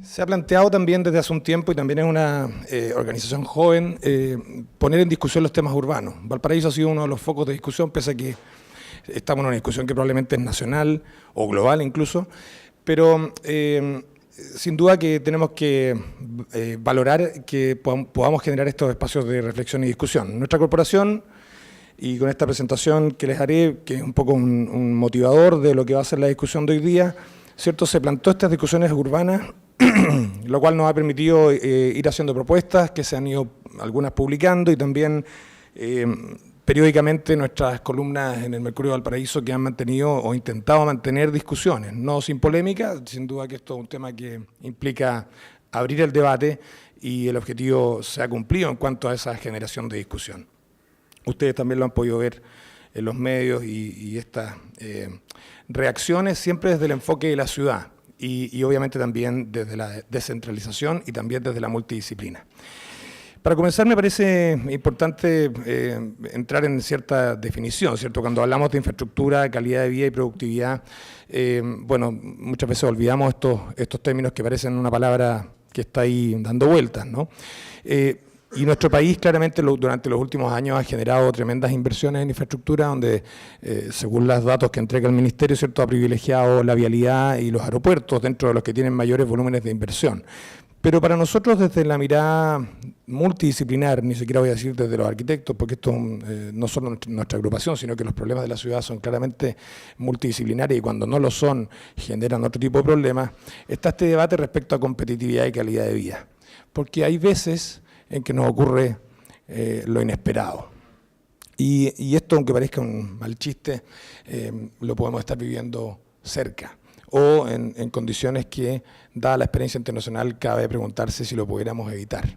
Se ha planteado también desde hace un tiempo, y también es una organización joven, poner en discusión los temas urbanos. Valparaíso ha sido uno de los focos de discusión, pese a que estamos en una discusión que probablemente es nacional o global incluso, pero sin duda que tenemos que valorar que podamos generar estos espacios de reflexión y discusión. Nuestra corporación, y con esta presentación que les haré, que es un poco un motivador de lo que va a ser la discusión de hoy día, ¿cierto? Se planteó estas discusiones urbanas, lo cual nos ha permitido ir haciendo propuestas que se han ido algunas publicando, y también periódicamente nuestras columnas en el Mercurio de Valparaíso, que han mantenido o intentado mantener discusiones, no sin polémica. Sin duda que esto es un tema que implica abrir el debate, y el objetivo se ha cumplido en cuanto a esa generación de discusión. Ustedes también lo han podido ver en los medios, y estas reacciones siempre desde el enfoque de la ciudad, y obviamente también desde la descentralización y también desde la multidisciplina. Para comenzar, me parece importante entrar en cierta definición, ¿cierto? Cuando hablamos de infraestructura, calidad de vida y productividad, bueno, muchas veces olvidamos estos términos que parecen una palabra que está ahí dando vueltas, ¿no? Y nuestro país claramente durante los últimos años ha generado tremendas inversiones en infraestructura, donde según los datos que entrega el Ministerio, ¿cierto?, ha privilegiado la vialidad y los aeropuertos dentro de los que tienen mayores volúmenes de inversión. Pero para nosotros, desde la mirada multidisciplinar, ni siquiera voy a decir desde los arquitectos, porque esto no solo nuestra agrupación, sino que los problemas de la ciudad son claramente multidisciplinarios, y cuando no lo son generan otro tipo de problemas, está este debate respecto a competitividad y calidad de vida. Porque hay veces en que nos ocurre lo inesperado. Y esto, aunque parezca un mal chiste, lo podemos estar viviendo cerca, o en condiciones que, dada la experiencia internacional, cabe preguntarse si lo pudiéramos evitar.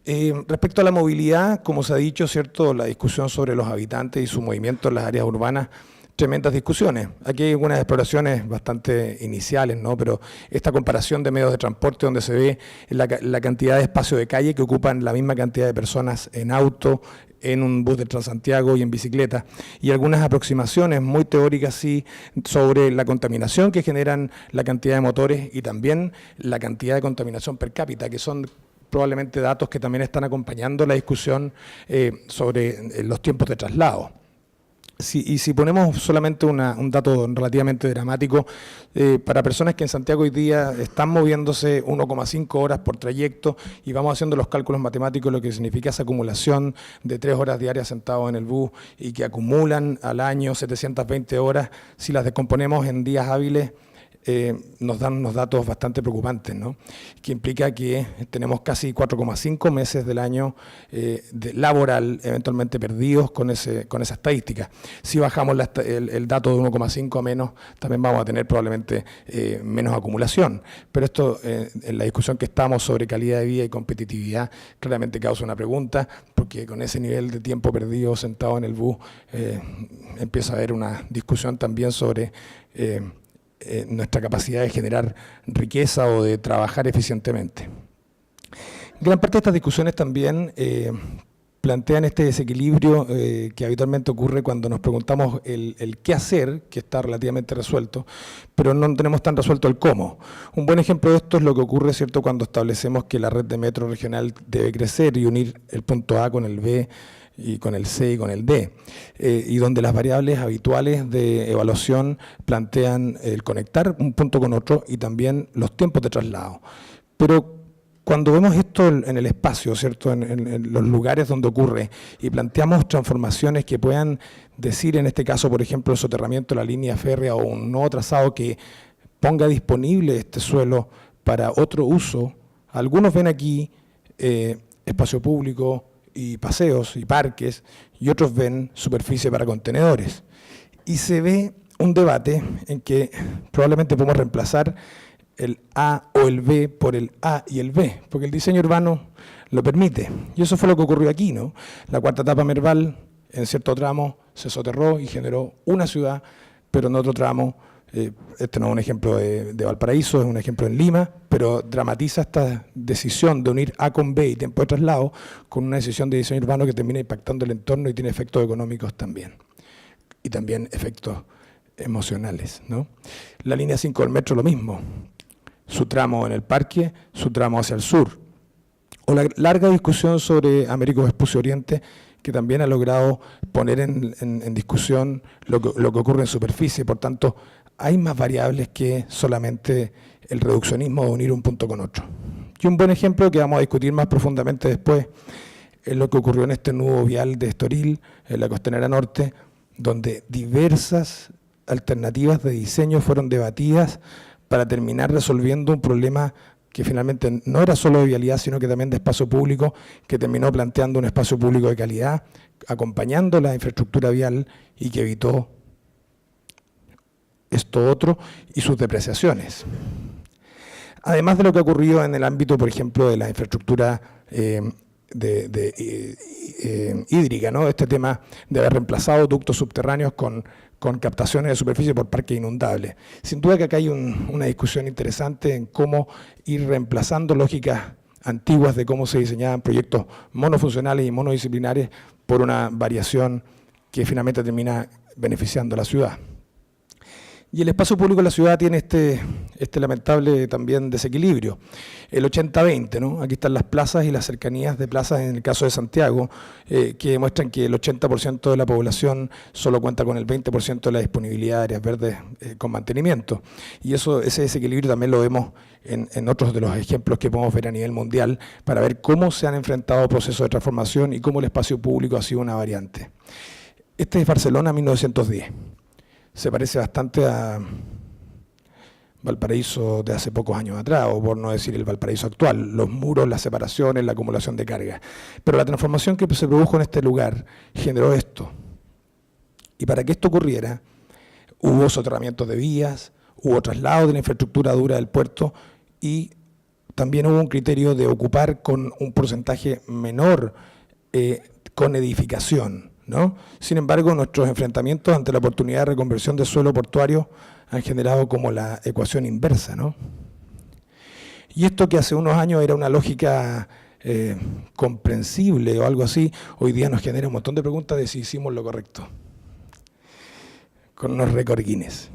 Respecto a la movilidad, como se ha dicho, ¿cierto?, la discusión sobre los habitantes y su movimiento en las áreas urbanas, tremendas discusiones. Aquí hay algunas exploraciones bastante iniciales, ¿no? Pero esta comparación de medios de transporte, donde se ve la cantidad de espacio de calle que ocupan la misma cantidad de personas en auto, en un bus de Transantiago y en bicicleta, y algunas aproximaciones muy teóricas sí sobre la contaminación que generan la cantidad de motores, y también la cantidad de contaminación per cápita, que son probablemente datos que también están acompañando la discusión sobre los tiempos de traslado. Y si ponemos solamente un dato relativamente dramático, para personas que en Santiago hoy día están moviéndose 1,5 horas por trayecto, y vamos haciendo los cálculos matemáticos, lo que significa esa acumulación de 3 horas diarias sentados en el bus, y que acumulan al año 720 horas, si las descomponemos en días hábiles, nos dan unos datos bastante preocupantes, ¿no? Que implica que tenemos casi 4,5 meses del año laboral eventualmente perdidos con esa estadística. Si bajamos el dato de 1,5 a menos, también vamos a tener probablemente menos acumulación. Pero esto, en la discusión que estamos sobre calidad de vida y competitividad, claramente causa una pregunta, porque con ese nivel de tiempo perdido sentado en el bus, empieza a haber una discusión también sobre nuestra capacidad de generar riqueza o de trabajar eficientemente. Gran parte de estas discusiones también plantean este desequilibrio que habitualmente ocurre cuando nos preguntamos el qué hacer, que está relativamente resuelto, pero no tenemos tan resuelto el cómo. Un buen ejemplo de esto es lo que ocurre, ¿cierto?, cuando establecemos que la red de metro regional debe crecer y unir el punto A con el B, y con el C y con el D, y donde las variables habituales de evaluación plantean el conectar un punto con otro y también los tiempos de traslado. Pero cuando vemos esto en el espacio, ¿cierto?, en los lugares donde ocurre, y planteamos transformaciones que puedan decir, en este caso, por ejemplo, el soterramiento de la línea férrea o un nuevo trazado que ponga disponible este suelo para otro uso, algunos ven aquí espacio público y paseos y parques, y otros ven superficie para contenedores. Y se ve un debate en que probablemente podemos reemplazar el A o el B por el A y el B, porque el diseño urbano lo permite. Y eso fue lo que ocurrió aquí, ¿no? La cuarta etapa Merval, en cierto tramo, se soterró y generó una ciudad, pero en otro tramo, este no es un ejemplo de Valparaíso, es un ejemplo en Lima, pero dramatiza esta decisión de unir A con B y tiempo de traslado con una decisión de diseño urbano que termina impactando el entorno y tiene efectos económicos también. Y también efectos emocionales, ¿no? La línea 5 del metro, lo mismo. su tramo en el parque, su tramo hacia el sur. O la larga discusión sobre Américo Vespucio Oriente, que también ha logrado poner en discusión lo que ocurre en superficie. Por tanto, hay más variables que solamente el reduccionismo de unir un punto con otro. Y un buen ejemplo que vamos a discutir más profundamente después es lo que ocurrió en este nudo vial de Estoril, en la Costanera Norte, donde diversas alternativas de diseño fueron debatidas para terminar resolviendo un problema que finalmente no era solo de vialidad, sino que también de espacio público, que terminó planteando un espacio público de calidad, acompañando la infraestructura vial y que evitó esto otro y sus depreciaciones. Además de lo que ha ocurrido en el ámbito, por ejemplo, de la infraestructura hídrica, ¿no? Este tema de haber reemplazado ductos subterráneos con captaciones de superficie por parques inundables. Sin duda que acá hay una discusión interesante en cómo ir reemplazando lógicas antiguas de cómo se diseñaban proyectos monofuncionales y monodisciplinares por una variación que finalmente termina beneficiando a la ciudad. Y el espacio público de la ciudad tiene este lamentable también desequilibrio. El 80-20, ¿no? Aquí están las plazas y las cercanías de plazas en el caso de Santiago, que demuestran que el 80% de la población solo cuenta con el 20% de la disponibilidad de áreas verdes con mantenimiento. Y ese desequilibrio también lo vemos en otros de los ejemplos que podemos ver a nivel mundial para ver cómo se han enfrentado procesos de transformación y cómo el espacio público ha sido una variante. Este es Barcelona 1910. Se parece bastante a Valparaíso de hace pocos años atrás, o por no decir el Valparaíso actual, los muros, las separaciones, la acumulación de carga. Pero la transformación que se produjo en este lugar generó esto. Y para que esto ocurriera, hubo soterramientos de vías, hubo traslado de la infraestructura dura del puerto y también hubo un criterio de ocupar con un porcentaje menor con edificación, ¿no? Sin embargo, nuestros enfrentamientos ante la oportunidad de reconversión de suelo portuario han generado como la ecuación inversa, ¿no? Y esto que hace unos años era una lógica comprensible o algo así, hoy día nos genera un montón de preguntas de si hicimos lo correcto, con unos récords Guinness.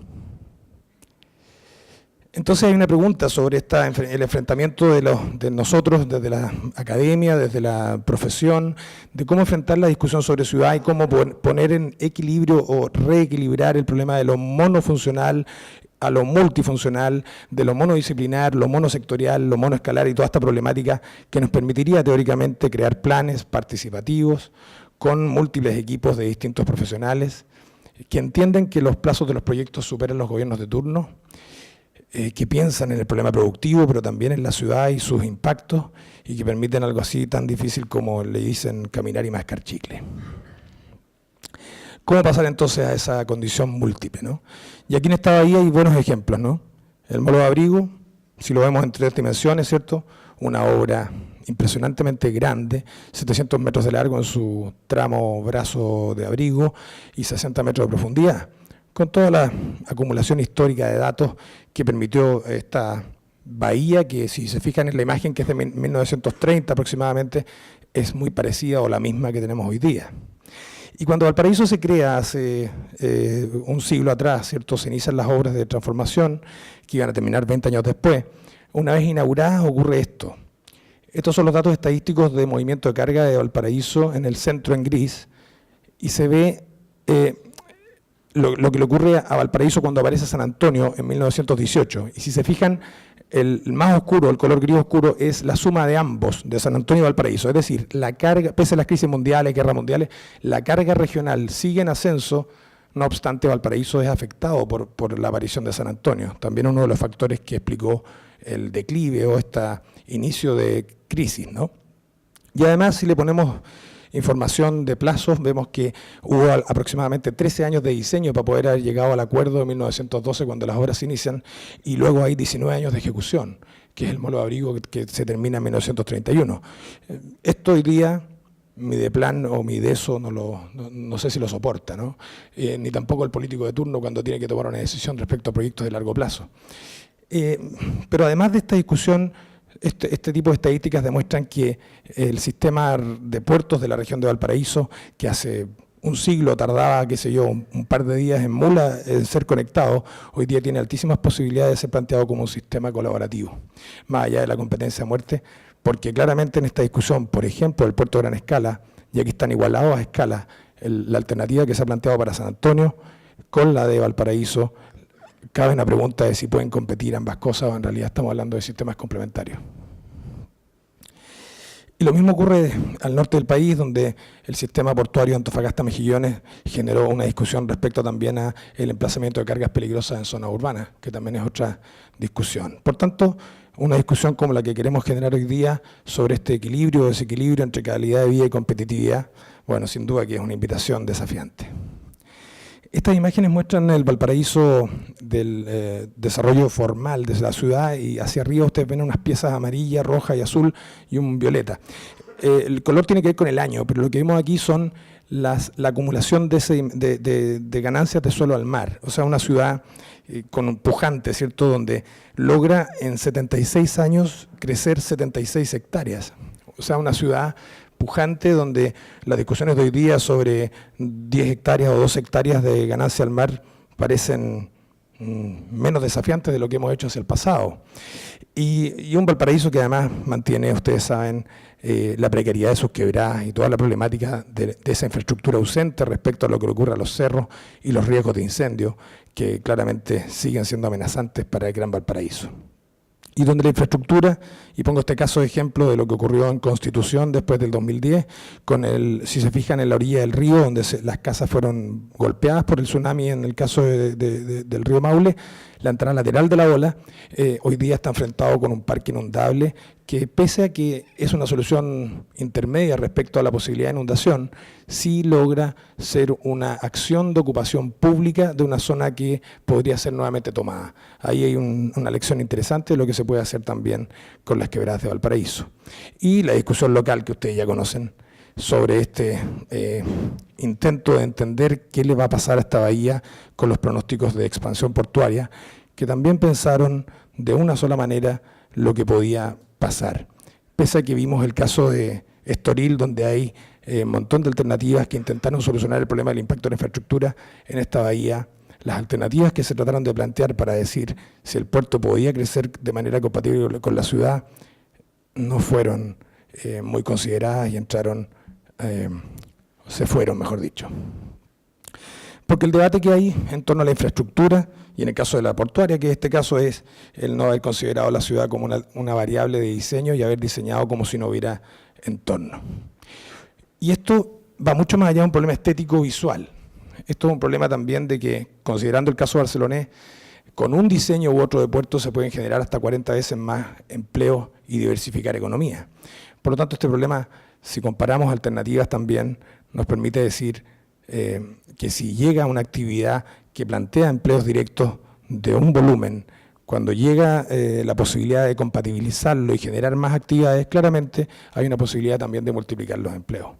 Entonces hay una pregunta sobre el enfrentamiento de nosotros desde la academia, desde la profesión, de cómo enfrentar la discusión sobre ciudad y cómo poner en equilibrio o reequilibrar el problema de lo monofuncional a lo multifuncional, de lo monodisciplinar, lo monosectorial, lo monoescalar y toda esta problemática que nos permitiría teóricamente crear planes participativos con múltiples equipos de distintos profesionales que entienden que los plazos de los proyectos superan los gobiernos de turno, que piensan en el problema productivo, pero también en la ciudad y sus impactos, y que permiten algo así tan difícil como le dicen caminar y mascar chicle. ¿Cómo pasar entonces a esa condición múltiple, ¿no? Y aquí en esta bahía hay buenos ejemplos, ¿no? El Molo de Abrigo, si lo vemos en 3 dimensiones, ¿cierto? Una obra impresionantemente grande, 700 metros de largo en su tramo brazo de abrigo y 60 metros de profundidad, con toda la acumulación histórica de datos que permitió esta bahía, que si se fijan en la imagen, que es de 1930 aproximadamente, es muy parecida o la misma que tenemos hoy día. Y cuando Valparaíso se crea hace un siglo atrás, ¿cierto? Se inician las obras de transformación que iban a terminar 20 años después. Una vez inauguradas ocurre esto. Estos son los datos estadísticos de movimiento de carga de Valparaíso en el centro en gris, y se ve lo que le ocurre a Valparaíso cuando aparece San Antonio en 1918. Y si se fijan, el más oscuro, el color gris oscuro, es la suma de ambos, de San Antonio y Valparaíso. Es decir, la carga, pese a las crisis mundiales, guerras mundiales, la carga regional sigue en ascenso, no obstante Valparaíso es afectado por la aparición de San Antonio. También uno de los factores que explicó el declive o este inicio de crisis, ¿no? Y además, si le ponemos información de plazos, vemos que hubo aproximadamente 13 años de diseño para poder haber llegado al acuerdo de 1912 cuando las obras se inician, y luego hay 19 años de ejecución, que es el Molo de Abrigo que se termina en 1931. Esto hoy día, mi Mideplan o Mideso no sé si lo soporta, ¿no? Ni tampoco el político de turno cuando tiene que tomar una decisión respecto a proyectos de largo plazo. Pero además de esta discusión, este tipo de estadísticas demuestran que el sistema de puertos de la región de Valparaíso, que hace un siglo tardaba, qué sé yo, un par de días en mula en ser conectado, hoy día tiene altísimas posibilidades de ser planteado como un sistema colaborativo, más allá de la competencia a muerte, porque claramente en esta discusión, por ejemplo, el puerto de gran escala, ya que están igualados a escala, la alternativa que se ha planteado para San Antonio con la de Valparaíso, cabe una pregunta de si pueden competir ambas cosas o en realidad estamos hablando de sistemas complementarios. Y lo mismo ocurre al norte del país, donde el sistema portuario Antofagasta-Mejillones generó una discusión respecto también al emplazamiento de cargas peligrosas en zonas urbanas, que también es otra discusión. Por tanto, una discusión como la que queremos generar hoy día sobre este equilibrio o desequilibrio entre calidad de vida y competitividad, bueno, sin duda que es una invitación desafiante. Estas imágenes muestran el Valparaíso del desarrollo formal desde la ciudad, y hacia arriba ustedes ven unas piezas amarilla, roja y azul y un violeta. El color tiene que ver con el año, pero lo que vemos aquí son la acumulación de ganancias de suelo al mar. O sea, una ciudad con un pujante, ¿cierto?, donde logra en 76 años crecer 76 hectáreas. O sea, una ciudad pujante donde las discusiones de hoy día sobre 10 hectáreas o 2 hectáreas de ganancia al mar parecen menos desafiantes de lo que hemos hecho hacia el pasado. Y un Valparaíso que además mantiene, ustedes saben, la precariedad de sus quebradas y toda la problemática de esa infraestructura ausente respecto a lo que le ocurre a los cerros y los riesgos de incendio que claramente siguen siendo amenazantes para el Gran Valparaíso. Y donde la infraestructura, y pongo este caso de ejemplo de lo que ocurrió en Constitución después del 2010, si se fijan en la orilla del río, donde las casas fueron golpeadas por el tsunami en el caso del río Maule, la entrada lateral de la ola, hoy día está enfrentado con un parque inundable que, pese a que es una solución intermedia respecto a la posibilidad de inundación, sí logra ser una acción de ocupación pública de una zona que podría ser nuevamente tomada. Ahí hay una lección interesante de lo que se puede hacer también con las quebradas de Valparaíso. Y la discusión local que ustedes ya conocen sobre este intento de entender qué le va a pasar a esta bahía con los pronósticos de expansión portuaria, que también pensaron de una sola manera lo que podía pasar. Pese a que vimos el caso de Estoril, donde hay un montón de alternativas que intentaron solucionar el problema del impacto de la infraestructura en esta bahía, las alternativas que se trataron de plantear para decir si el puerto podía crecer de manera compatible con la ciudad no fueron muy consideradas y se fueron, mejor dicho. Porque el debate que hay en torno a la infraestructura, y en el caso de la portuaria, que en este caso es el no haber considerado la ciudad como una variable de diseño y haber diseñado como si no hubiera entorno. Y esto va mucho más allá de un problema estético visual. Esto es un problema también de que, considerando el caso barcelonés, con un diseño u otro de puerto se pueden generar hasta 40 veces más empleos y diversificar economía. Por lo tanto, este problema, si comparamos alternativas también, nos permite decir que si llega una actividad que plantea empleos directos de un volumen, cuando llega la posibilidad de compatibilizarlo y generar más actividades, claramente hay una posibilidad también de multiplicar los empleos.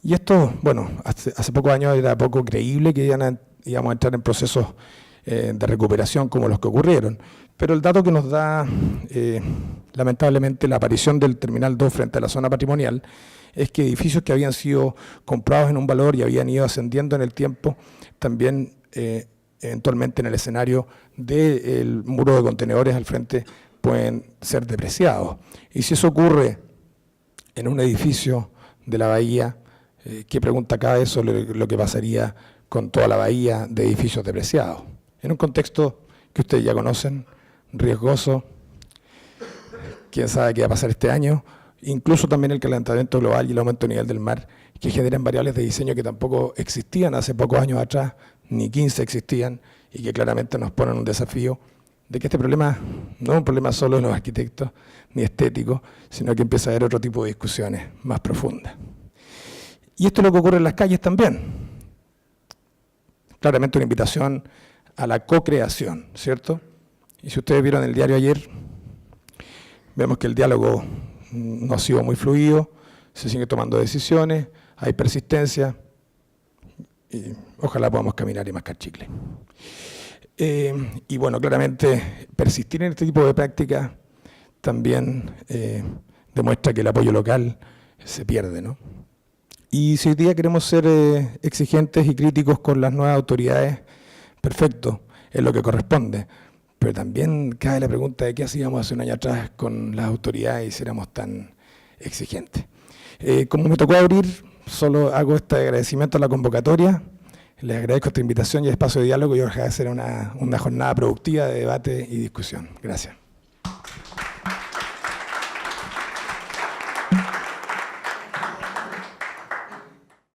Y esto, bueno, hace pocos años era poco creíble que íbamos a entrar en procesos de recuperación como los que ocurrieron, pero el dato que nos da lamentablemente la aparición del Terminal 2 frente a la zona patrimonial es que edificios que habían sido comprados en un valor y habían ido ascendiendo en el tiempo, también eventualmente en el escenario del muro de contenedores al frente pueden ser depreciados. Y si eso ocurre en un edificio de la bahía, ¿qué pregunta cabe eso lo que pasaría con toda la bahía de edificios depreciados? En un contexto que ustedes ya conocen, riesgoso, quién sabe qué va a pasar este año, incluso también el calentamiento global y el aumento del nivel del mar, que generan variables de diseño que tampoco existían hace pocos años atrás, ni 15 existían, y que claramente nos ponen un desafío de que este problema no es un problema solo de los arquitectos, ni estético, sino que empieza a haber otro tipo de discusiones más profundas. Y esto es lo que ocurre en las calles también. Claramente una invitación a la co-creación, ¿cierto? Y si ustedes vieron el diario ayer, vemos que el diálogo no ha sido muy fluido, se siguen tomando decisiones, hay persistencia, y ojalá podamos caminar y mascar chicle. Y bueno, claramente persistir en este tipo de prácticas también demuestra que el apoyo local se pierde, ¿no? Y si hoy día queremos ser exigentes y críticos con las nuevas autoridades, perfecto, es lo que corresponde. Pero también cabe la pregunta de qué hacíamos hace un año atrás con las autoridades y si éramos tan exigentes. Como me tocó abrir, solo hago este agradecimiento a la convocatoria. Les agradezco esta invitación y el espacio de diálogo y ojalá será una jornada productiva de debate y discusión. Gracias.